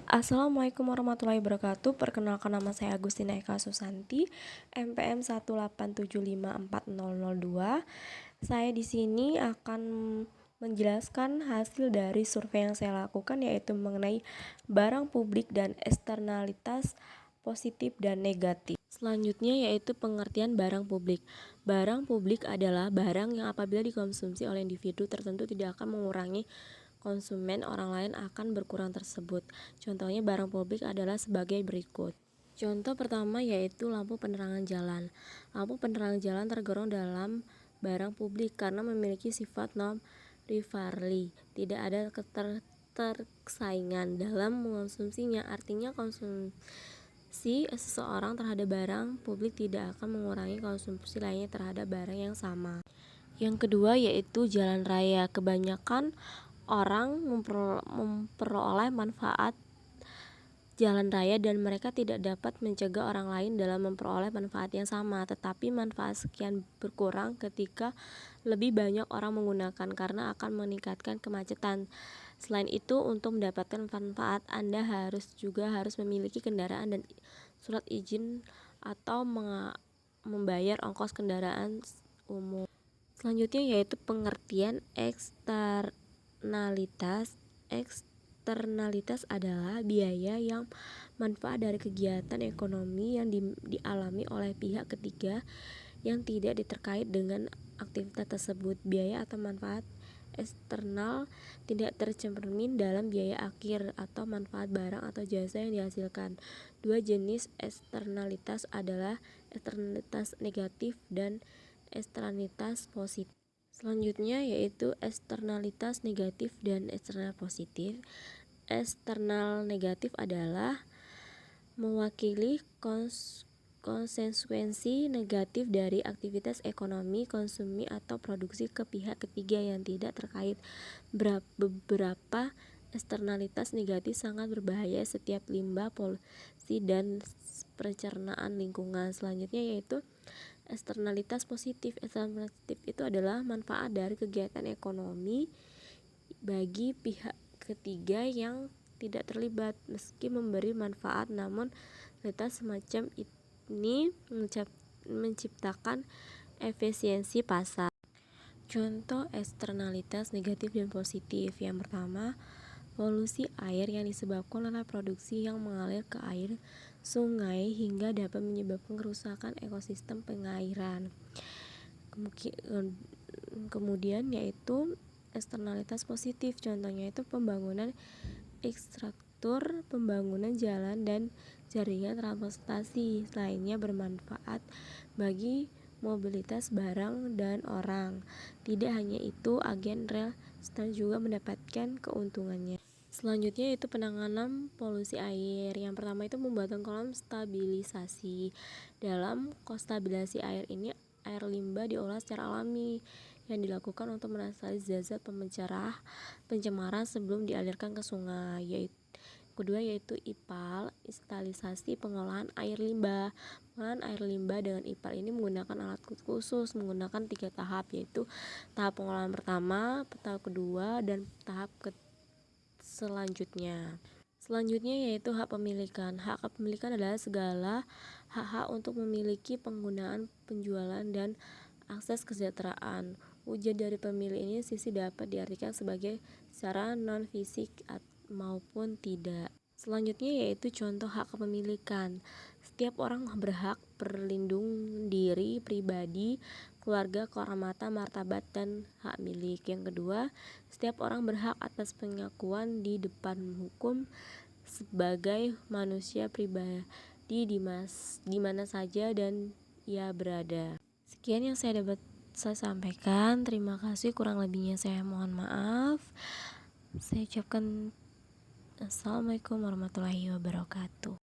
Assalamualaikum warahmatullahi wabarakatuh. Perkenalkan, nama saya Agustina Eka Susanti, NPM 187540002. Saya di sini akan menjelaskan hasil dari survei yang saya lakukan, yaitu mengenai barang publik dan eksternalitas positif dan negatif. Selanjutnya yaitu pengertian barang publik. Barang publik adalah barang yang apabila dikonsumsi oleh individu tertentu tidak akan mengurangi konsumen orang lain akan berkurang tersebut. Contohnya barang publik adalah sebagai berikut. Contoh pertama yaitu lampu penerangan jalan. Lampu penerangan jalan tergolong dalam barang publik karena memiliki sifat non-rivalry, tidak ada ketersaingan dalam mengonsumsinya. Artinya konsumsi seseorang terhadap barang publik tidak akan mengurangi konsumsi lainnya terhadap barang yang sama. Yang kedua yaitu jalan raya. Kebanyakan orang memperoleh manfaat jalan raya dan mereka tidak dapat mencegah orang lain dalam memperoleh manfaat yang sama, tetapi manfaat sekian berkurang ketika lebih banyak orang menggunakan karena akan meningkatkan kemacetan. Selain itu, untuk mendapatkan manfaat Anda harus memiliki kendaraan dan surat izin atau membayar ongkos kendaraan umum. Selanjutnya yaitu pengertian Eksternalitas adalah biaya yang manfaat dari kegiatan ekonomi yang dialami oleh pihak ketiga yang tidak terkait dengan aktivitas tersebut. Biaya atau manfaat eksternal tidak tercermin dalam biaya akhir atau manfaat barang atau jasa yang dihasilkan. Dua jenis eksternalitas adalah eksternalitas negatif dan eksternalitas positif. Selanjutnya yaitu eksternalitas negatif dan eksternal positif. Eksternal negatif adalah mewakili konsekuensi negatif dari aktivitas ekonomi, konsumsi atau produksi ke pihak ketiga yang tidak terkait. Beberapa eksternalitas negatif sangat berbahaya setiap limbah, polusi, dan pencernaan lingkungan. Selanjutnya yaitu eksternalitas positif. Eksternalitas positif itu adalah manfaat dari kegiatan ekonomi bagi pihak ketiga yang tidak terlibat meski memberi manfaat, namun realitas semacam ini menciptakan efisiensi pasar. Contoh eksternalitas negatif dan positif. Yang pertama, polusi air yang disebabkan oleh produksi yang mengalir ke air sungai hingga dapat menyebabkan kerusakan ekosistem pengairan. Kemudian yaitu eksternalitas positif, contohnya itu pembangunan infrastruktur, pembangunan jalan dan jaringan transportasi lainnya bermanfaat bagi mobilitas barang dan orang. Tidak hanya itu, agen rel juga mendapatkan keuntungannya. Selanjutnya yaitu penanganan polusi air. Yang pertama itu pembuatan kolam stabilisasi. Dalam stabilisasi air ini, air limbah diolah secara alami yang dilakukan untuk menetralisasi zat pencemaran sebelum dialirkan ke sungai. Kedua yaitu IPAL, instalisasi pengolahan air limbah. Pengolahan air limbah dengan IPAL ini menggunakan alat khusus, menggunakan 3 tahap, yaitu tahap pengolahan pertama, tahap kedua, dan tahap selanjutnya. Selanjutnya yaitu hak pemilikan. Hak kepemilikan adalah segala hak untuk memiliki, penggunaan, penjualan, dan akses kesejahteraan. Wujud dari pemilik ini sisi dapat diartikan sebagai secara non-fisik maupun tidak. Selanjutnya yaitu contoh hak kepemilikan. Setiap orang berhak berlindung diri pribadi, keluarga, kehormatan, martabat, dan hak milik. Yang kedua, setiap orang berhak atas pengakuan di depan hukum sebagai manusia pribadi di mana saja dan ia berada. Sekian yang saya sampaikan. Terima kasih, kurang lebihnya saya mohon maaf. Saya ucapkan Assalamualaikum warahmatullahi wabarakatuh.